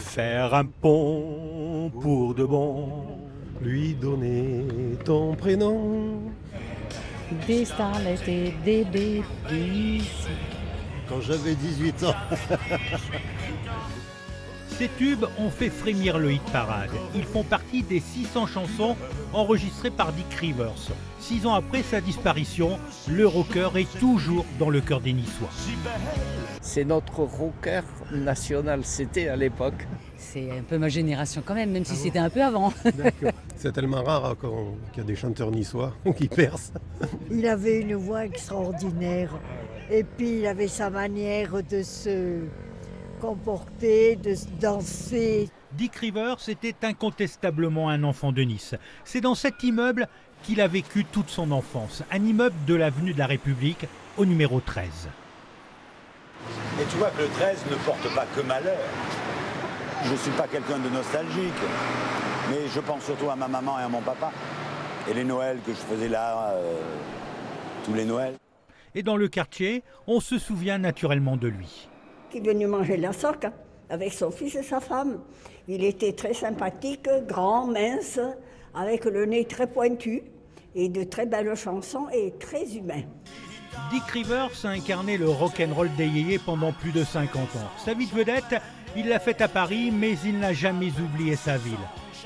faire un pont pour de bon. Lui donner ton prénom. Des starlettes et des bébés. Quand j'avais 18 ans. Ces tubes ont fait frémir le hit parade. Ils font partie des 600 chansons enregistrées par Dick Rivers. 6 ans après sa disparition, le rocker est toujours dans le cœur des Niçois. C'est notre rocker national, c'était à l'époque. C'est un peu ma génération quand même si c'était un peu avant. C'est tellement rare qu'il y a des chanteurs niçois qui percent. Il avait une voix extraordinaire et puis il avait sa manière de se comporter, de danser. Dick Rivers était incontestablement un enfant de Nice. C'est dans cet immeuble qu'il a vécu toute son enfance, un immeuble de l'avenue de la République au numéro 13. Et tu vois que le 13 ne porte pas que malheur. Je ne suis pas quelqu'un de nostalgique, mais je pense surtout à ma maman et à mon papa. Et les Noëls que je faisais là, tous les Noëls. Et dans le quartier, on se souvient naturellement de lui. Il est venu manger la soque avec son fils et sa femme. Il était très sympathique, grand, mince, avec le nez très pointu et de très belles chansons et très humain. Dick Rivers a incarné le rock'n'roll des yéyés pendant plus de 50 ans. Sa vie de vedette, il l'a faite à Paris, mais il n'a jamais oublié sa ville.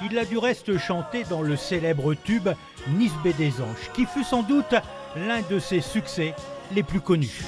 Il a du reste chanté dans le célèbre tube Nice Baie des Anges, qui fut sans doute l'un de ses succès les plus connus.